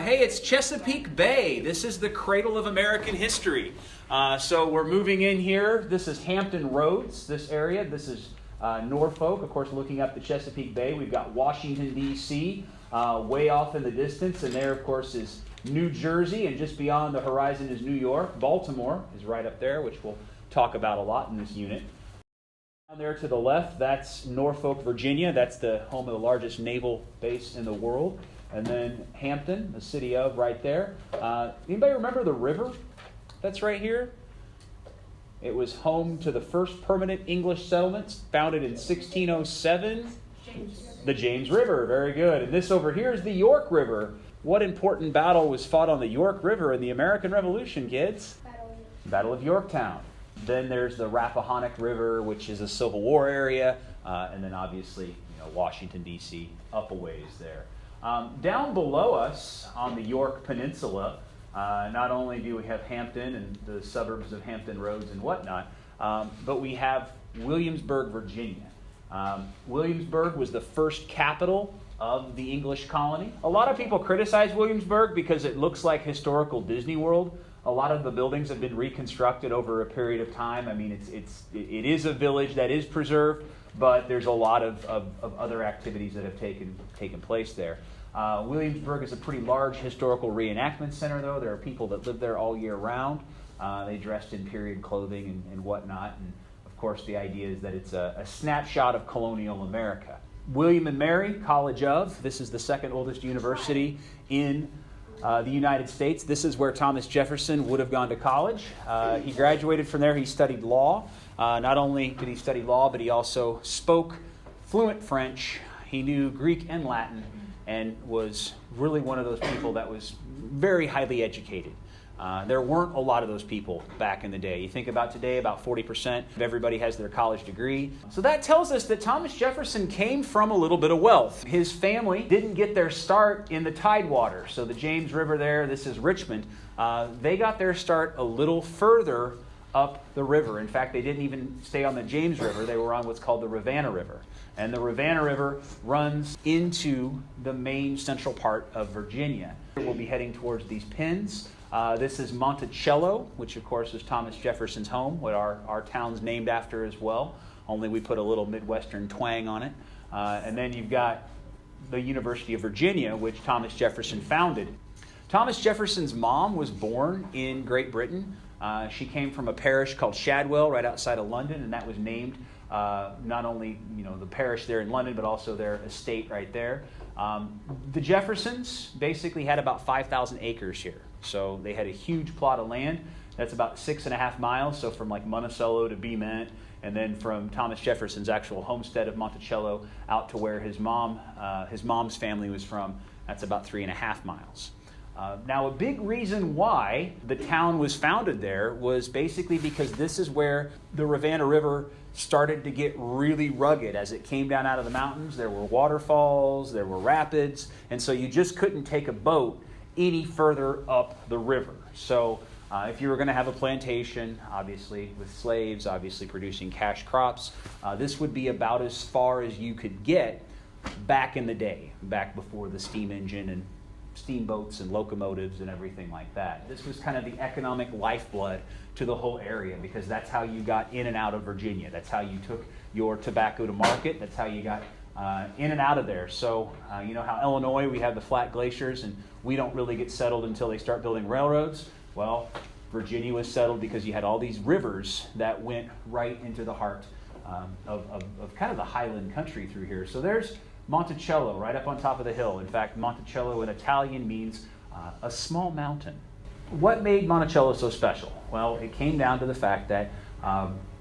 Hey, it's Chesapeake Bay. This is the cradle of American history. So we're moving in here. This is Hampton Roads, this area. This is Norfolk, of course, looking up the Chesapeake Bay. We've got Washington, D.C. Way off in the distance. And there, of course, is New Jersey. And just beyond the horizon is New York. Baltimore is right up there, which we'll talk about a lot in this unit. Down there to the left, that's Norfolk, Virginia. That's the home of the largest naval base in the world. And then Hampton, the city of, right there. Anybody remember the river that's right here? It was home to the first permanent English settlements, founded in 1607. The James River, very good. And this over here is the York River. What important battle was fought on the York River in the American Revolution, kids? Battle of Yorktown. Then there's the Rappahannock River, which is a Civil War area. And then obviously, Washington, D.C., up a ways there. Down below us on the York Peninsula, not only do we have Hampton and the suburbs of Hampton Roads and whatnot, but we have Williamsburg, Virginia. Williamsburg was the first capital of the English colony. A lot of people criticize Williamsburg because it looks like historical Disney World. A lot of the buildings have been reconstructed over a period of time. I mean, it is a village that is preserved, but there's a lot of other activities that have taken place there. Williamsburg is a pretty large historical reenactment center, though. There are people that live there all year round. They dressed in period clothing and whatnot. And, of course, the idea is that it's a snapshot of colonial America. William and Mary College of, this is the second oldest university in the United States. This is where Thomas Jefferson would have gone to college. He graduated from there. He studied law. Not only did he study law, but he also spoke fluent French. He knew Greek and Latin and was really one of those people that was very highly educated. There weren't a lot of those people back in the day. You think about today, about 40% of everybody has their college degree. So that tells us that Thomas Jefferson came from a little bit of wealth. His family didn't get their start in the Tidewater. So the James River there, this is Richmond. They got their start a little further up the river. In fact, they didn't even stay on the James River. They were on what's called the Rivanna River. And the Rivanna River runs into the main central part of Virginia. We'll be heading towards these pins. This is Monticello, which of course is Thomas Jefferson's home, what our town's named after as well, only we put a little Midwestern twang on it. And then you've got the University of Virginia, which Thomas Jefferson founded. Thomas Jefferson's mom was born in Great Britain. She came from a parish called Shadwell right outside of London, and that was named not only the parish there in London, but also their estate right there. The Jeffersons basically had about 5,000 acres here. So they had a huge plot of land. That's about 6.5 miles. So from like Monticello to Beement, and then from Thomas Jefferson's actual homestead of Monticello out to where his mom's family was from, that's about 3.5 miles. Now, a big reason why the town was founded there was basically because this is where the Rivanna River started to get really rugged. As it came down out of the mountains, there were waterfalls, there were rapids, and so you just couldn't take a boat any further up the river. So if you were going to have a plantation, obviously with slaves, obviously producing cash crops, this would be about as far as you could get back in the day, back before the steam engine and steamboats and locomotives and everything like that. This was kind of the economic lifeblood to the whole area because that's how you got in and out of Virginia. That's how you took your tobacco to market. That's how you got in and out of there. So you know how Illinois, we have the flat glaciers and we don't really get settled until they start building railroads? Well, Virginia was settled because you had all these rivers that went right into the heart of kind of the highland country through here. So there's Monticello, right up on top of the hill. In fact, Monticello in Italian means a small mountain. What made Monticello so special? Well, it came down to the fact that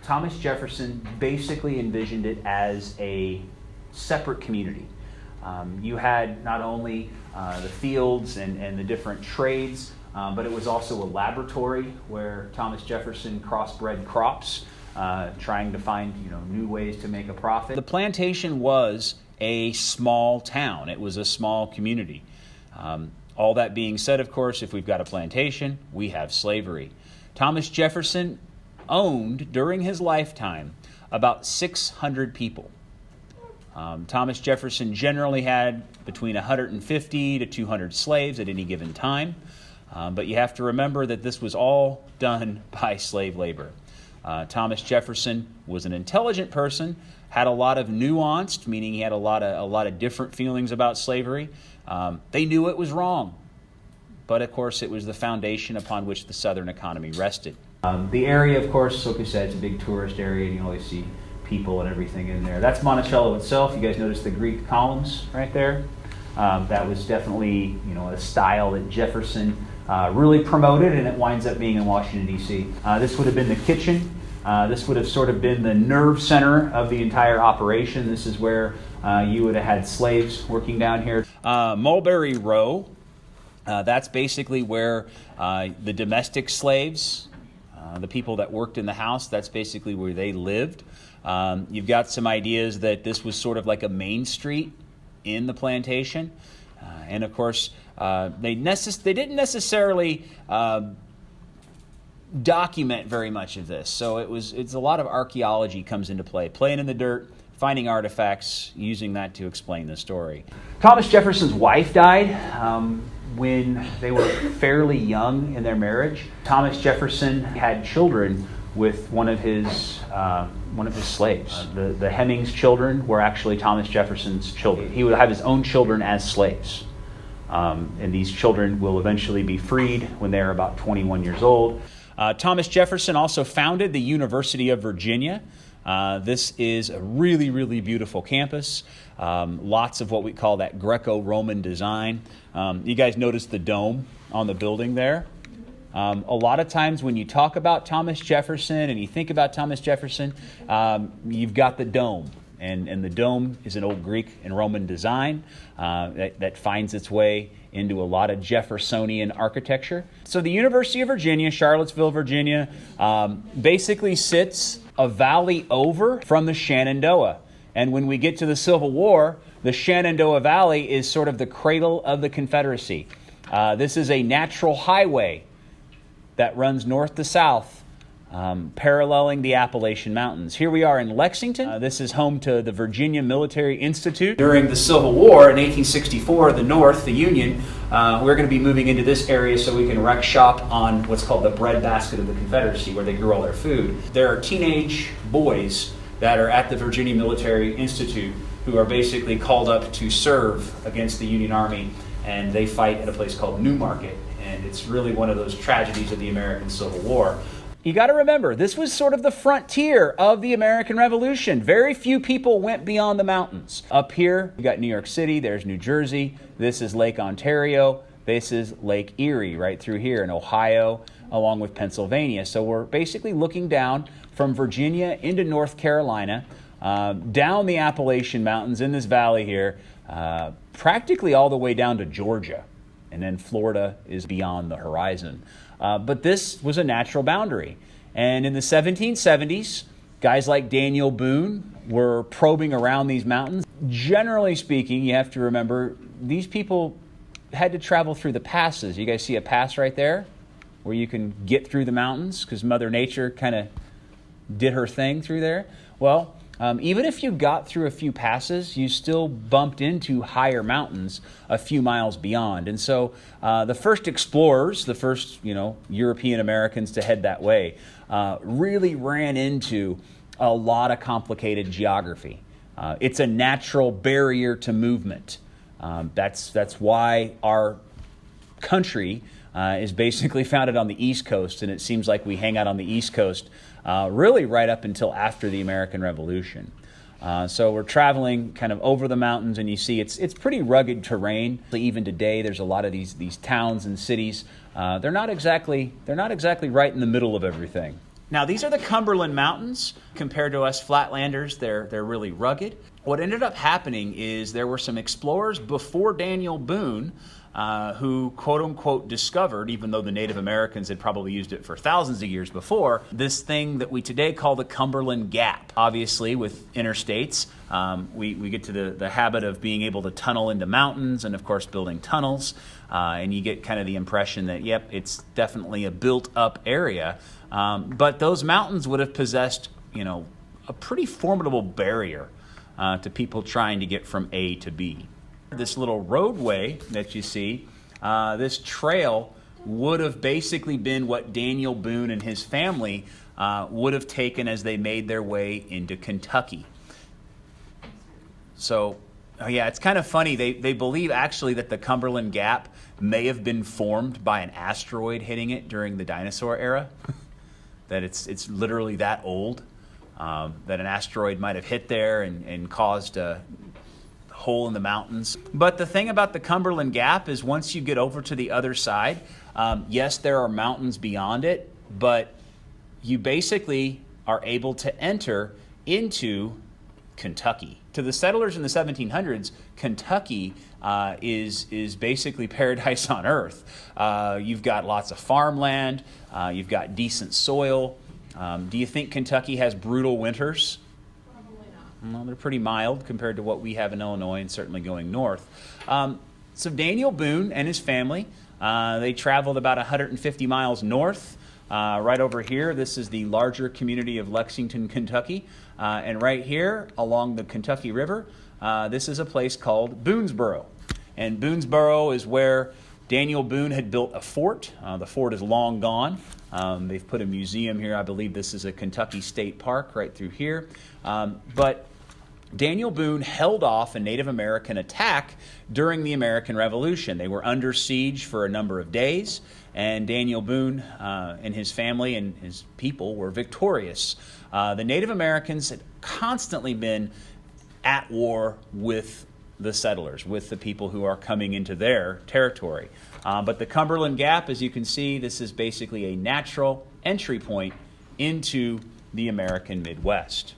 Thomas Jefferson basically envisioned it as a separate community. You had not only the fields and the different trades, but it was also a laboratory where Thomas Jefferson crossbred crops, trying to find new ways to make a profit. The plantation was a small town. It was a small community. All that being said, of course, if we've got a plantation, we have slavery. Thomas Jefferson owned, during his lifetime, about 600 people. Thomas Jefferson generally had between 150 to 200 slaves at any given time, but you have to remember that this was all done by slave labor. Thomas Jefferson was an intelligent person, had a lot of nuanced, meaning he had a lot of different feelings about slavery. They knew it was wrong, but of course it was the foundation upon which the Southern economy rested. The area, of course, like I said, it's a big tourist area, and you always see people and everything in there. That's Monticello itself. You guys notice the Greek columns right there? That was definitely, a style that Jefferson really promoted, and it winds up being in Washington, D.C. This would have been the kitchen. This would have sort of been the nerve center of the entire operation. This is where you would have had slaves working down here. Mulberry Row, that's basically where the domestic slaves, the people that worked in the house, that's basically where they lived. You've got some ideas that this was sort of like a main street in the plantation. And of course, they didn't necessarily document very much of this. So it's a lot of archaeology comes into play, playing in the dirt, finding artifacts, using that to explain the story. Thomas Jefferson's wife died when they were fairly young in their marriage. Thomas Jefferson had children with one of his slaves. The Hemmings children were actually Thomas Jefferson's children. He would have his own children as slaves. And these children will eventually be freed when they're about 21 years old. Thomas Jefferson also founded the University of Virginia. This is a really, really beautiful campus. Lots of what we call that Greco-Roman design. You guys notice the dome on the building there? A lot of times when you talk about Thomas Jefferson and you think about Thomas Jefferson, you've got the dome. And the dome is an old Greek and Roman design that finds its way into a lot of Jeffersonian architecture. So the University of Virginia, Charlottesville, Virginia, basically sits a valley over from the Shenandoah. And when we get to the Civil War, the Shenandoah Valley is sort of the cradle of the Confederacy. This is a natural highway that runs north to south, paralleling the Appalachian Mountains. Here we are in Lexington. This is home to the Virginia Military Institute. During the Civil War in 1864, the North, the Union, we're going to be moving into this area so we can wreck shop on what's called the breadbasket of the Confederacy, where they grew all their food. There are teenage boys that are at the Virginia Military Institute who are basically called up to serve against the Union Army, and they fight at a place called Newmarket. And it's really one of those tragedies of the American Civil War. You got to remember, this was sort of the frontier of the American Revolution. Very few people went beyond the mountains. Up here, you got New York City, there's New Jersey, this is Lake Ontario, this is Lake Erie right through here in Ohio, along with Pennsylvania. So we're basically looking down from Virginia into North Carolina, down the Appalachian Mountains in this valley here, practically all the way down to Georgia. And then Florida is beyond the horizon. But this was a natural boundary. And in the 1770s, guys like Daniel Boone were probing around these mountains. Generally speaking, you have to remember, these people had to travel through the passes. You guys see a pass right there where you can get through the mountains because Mother Nature kind of did her thing through there? Well, even if you got through a few passes, you still bumped into higher mountains a few miles beyond. And so the first explorers, the first European Americans to head that way, really ran into a lot of complicated geography. It's a natural barrier to movement. That's why our country is basically founded on the East Coast, and it seems like we hang out on the East Coast really right up until after the American Revolution. So we're traveling kind of over the mountains, and you see it's pretty rugged terrain. Even today, there's a lot of these towns and cities. They're not exactly right in the middle of everything. Now, these are the Cumberland Mountains. Compared to us flatlanders, they're really rugged. What ended up happening is there were some explorers before Daniel Boone who, quote-unquote, discovered, even though the Native Americans had probably used it for thousands of years before, this thing that we today call the Cumberland Gap. Obviously, with interstates, we get to the habit of being able to tunnel into mountains and, of course, building tunnels. And you get kind of the impression that, yep, it's definitely a built-up area. But those mountains would have possessed, a pretty formidable barrier. to people trying to get from A to B. This little roadway that you see, this trail would have basically been what Daniel Boone and his family would have taken as they made their way into Kentucky. So, yeah, it's kind of funny. They believe actually that the Cumberland Gap may have been formed by an asteroid hitting it during the dinosaur era. That it's literally that old. That an asteroid might have hit there and caused a hole in the mountains. But the thing about the Cumberland Gap is once you get over to the other side, yes, there are mountains beyond it, but you basically are able to enter into Kentucky. To the settlers in the 1700s, Kentucky is basically paradise on earth. You've got lots of farmland, you've got decent soil. Do you think Kentucky has brutal winters? Probably not. Well, they're pretty mild compared to what we have in Illinois and certainly going north. So Daniel Boone and his family, they traveled about 150 miles north. Right over here, this is the larger community of Lexington, Kentucky. And right here, along the Kentucky River, this is a place called Boonesboro. And Boonesboro is where Daniel Boone had built a fort. The fort is long gone. They've put a museum here. I believe this is a Kentucky State Park right through here. But Daniel Boone held off a Native American attack during the American Revolution. They were under siege for a number of days, and Daniel Boone and his family and his people were victorious. The Native Americans had constantly been at war with the settlers, with the people who are coming into their territory. But the Cumberland Gap, as you can see, this is basically a natural entry point into the American Midwest.